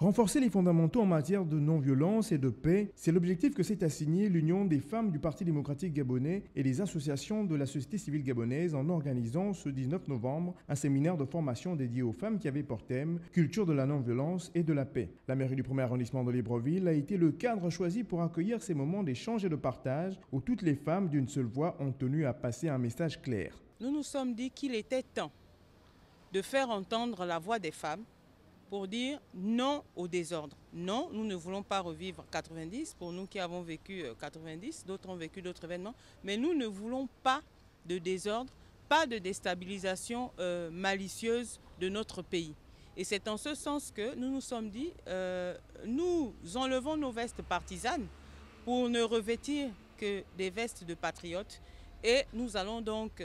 Renforcer les fondamentaux en matière de non-violence et de paix, c'est l'objectif que s'est assigné l'Union des femmes du Parti démocratique gabonais et les associations de la société civile gabonaise en organisant ce 19 novembre un séminaire de formation dédié aux femmes qui avait pour thème « Culture de la non-violence et de la paix ». La mairie du 1er arrondissement de Libreville a été le cadre choisi pour accueillir ces moments d'échange et de partage où toutes les femmes d'une seule voix ont tenu à passer un message clair. Nous nous sommes dit qu'il était temps de faire entendre la voix des femmes pour dire non au désordre. Non, nous ne voulons pas revivre 90, pour nous qui avons vécu 90, d'autres ont vécu d'autres événements, mais nous ne voulons pas de désordre, pas de déstabilisation malicieuse de notre pays. Et c'est en ce sens que nous nous sommes dit, nous enlevons nos vestes partisanes pour ne revêtir que des vestes de patriotes et nous allons donc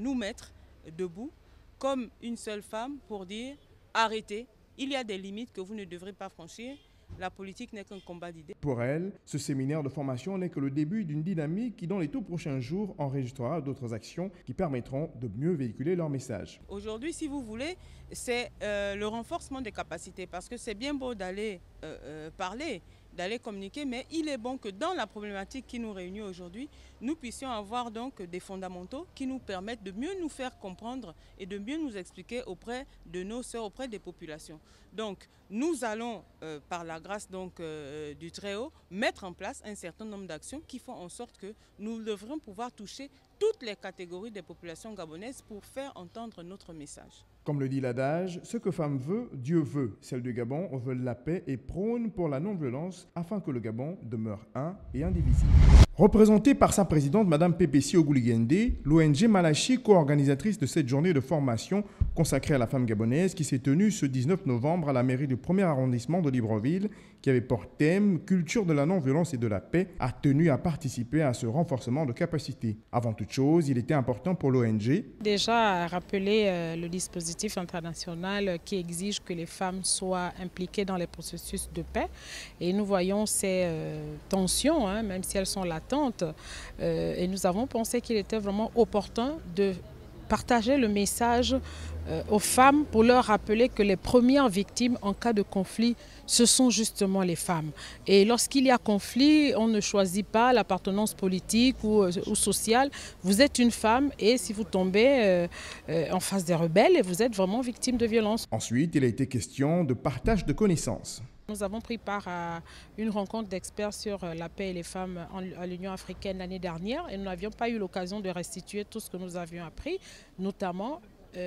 nous mettre debout comme une seule femme pour dire arrêtez, il y a des limites que vous ne devrez pas franchir. La politique n'est qu'un combat d'idées. Pour elle, ce séminaire de formation n'est que le début d'une dynamique qui, dans les tout prochains jours, enregistrera d'autres actions qui permettront de mieux véhiculer leur message. Aujourd'hui, si vous voulez, c'est le renforcement des capacités parce que c'est bien beau d'aller parler, d'aller communiquer, mais il est bon que dans la problématique qui nous réunit aujourd'hui, nous puissions avoir donc des fondamentaux qui nous permettent de mieux nous faire comprendre et de mieux nous expliquer auprès de nos sœurs, auprès des populations. Donc, nous allons, par la grâce donc, du Très-Haut, mettre en place un certain nombre d'actions qui font en sorte que nous devrons pouvoir toucher toutes les catégories des populations gabonaises pour faire entendre notre message. Comme le dit l'adage, ce que femme veut, Dieu veut. Celle du Gabon veut la paix et prône pour la non-violence afin que le Gabon demeure un et indivisible. Représentée par sa présidente, Mme Pépessi Ogouligende, l'ONG Malachi, co-organisatrice de cette journée de formation consacrée à la femme gabonaise qui s'est tenue ce 19 novembre à la mairie du 1er arrondissement de Libreville, qui avait pour thème « Culture de la non-violence et de la paix », a tenu à participer à ce renforcement de capacité. Avant toute chose, il était important pour l'ONG déjà rappeler le dispositif international qui exige que les femmes soient impliquées dans les processus de paix. Et nous voyons ces tensions, même si elles sont latentes. Et nous avons pensé qu'il était vraiment opportun de partager le message aux femmes pour leur rappeler que les premières victimes en cas de conflit, ce sont justement les femmes. Et lorsqu'il y a conflit, on ne choisit pas l'appartenance politique ou sociale. Vous êtes une femme et si vous tombez en face des rebelles, vous êtes vraiment victime de violence. Ensuite, il a été question de partage de connaissances. Nous avons pris part à une rencontre d'experts sur la paix et les femmes à l'Union africaine l'année dernière et nous n'avions pas eu l'occasion de restituer tout ce que nous avions appris, notamment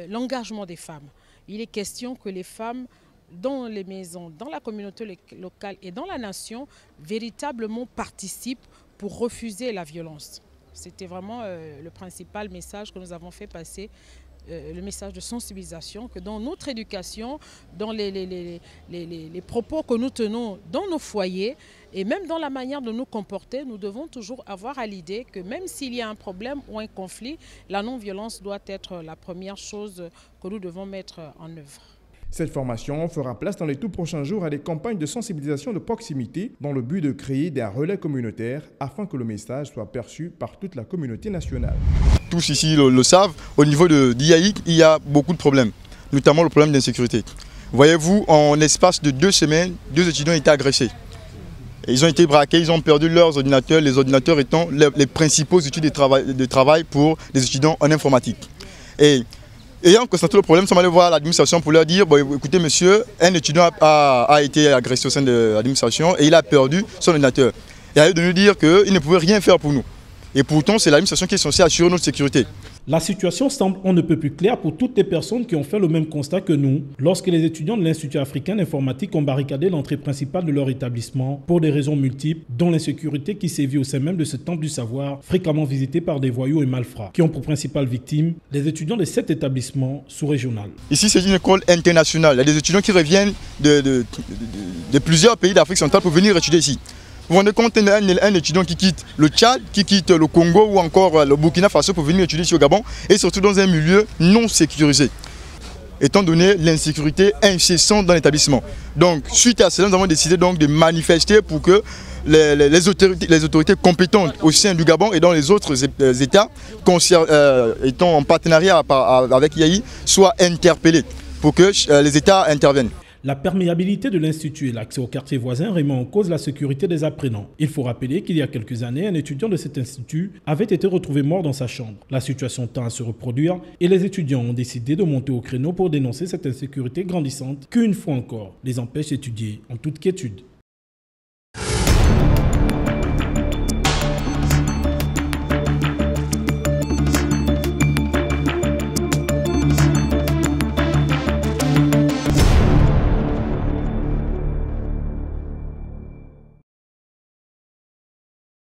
l'engagement des femmes. Il est question que les femmes dans les maisons, dans la communauté locale et dans la nation, véritablement participent pour refuser la violence. C'était vraiment le principal message que nous avons fait passer. Le message de sensibilisation, que dans notre éducation, dans les propos que nous tenons dans nos foyers et même dans la manière de nous comporter, nous devons toujours avoir à l'idée que même s'il y a un problème ou un conflit, la non-violence doit être la première chose que nous devons mettre en œuvre. Cette formation fera place dans les tout prochains jours à des campagnes de sensibilisation de proximité dans le but de créer des relais communautaires afin que le message soit perçu par toute la communauté nationale. Tous ici le savent, au niveau de l'IAIC, il y a beaucoup de problèmes, notamment le problème d'insécurité. Voyez-vous, en l'espace de 2 semaines, 2 étudiants ont été agressés. Et ils ont été braqués, ils ont perdu leurs ordinateurs, les ordinateurs étant les principaux outils de travail pour les étudiants en informatique. Et ayant constaté le problème, nous sommes allés voir l'administration pour leur dire, bon, écoutez monsieur, un étudiant a été agressé au sein de l'administration et il a perdu son ordinateur. Et à eux de nous dire qu'il ne pouvait rien faire pour nous. Et pourtant, c'est l'administration qui est censée assurer notre sécurité. La situation semble on ne peut plus claire pour toutes les personnes qui ont fait le même constat que nous lorsque les étudiants de l'Institut africain d'informatique ont barricadé l'entrée principale de leur établissement pour des raisons multiples, dont l'insécurité qui sévit au sein même de ce temple du savoir, fréquemment visité par des voyous et malfrats, qui ont pour principale victime les étudiants de 7 établissements sous-régionaux. Ici, c'est une école internationale. Il y a des étudiants qui reviennent de plusieurs pays d'Afrique centrale pour venir étudier ici. Vous vous rendez compte, un étudiant qui quitte le Tchad, qui quitte le Congo ou encore le Burkina Faso pour venir étudier ici au Gabon et surtout dans un milieu non sécurisé, étant donné l'insécurité incessante dans l'établissement. Donc, suite à cela, nous avons décidé donc de manifester pour que les autorités compétentes au sein du Gabon et dans les autres États, étant en partenariat avec IAI, soient interpellées pour que les États interviennent. La perméabilité de l'institut et l'accès aux quartiers voisins remet en cause la sécurité des apprenants. Il faut rappeler qu'il y a quelques années, un étudiant de cet institut avait été retrouvé mort dans sa chambre. La situation tend à se reproduire et les étudiants ont décidé de monter au créneau pour dénoncer cette insécurité grandissante qui, une fois encore, les empêche d'étudier en toute quiétude.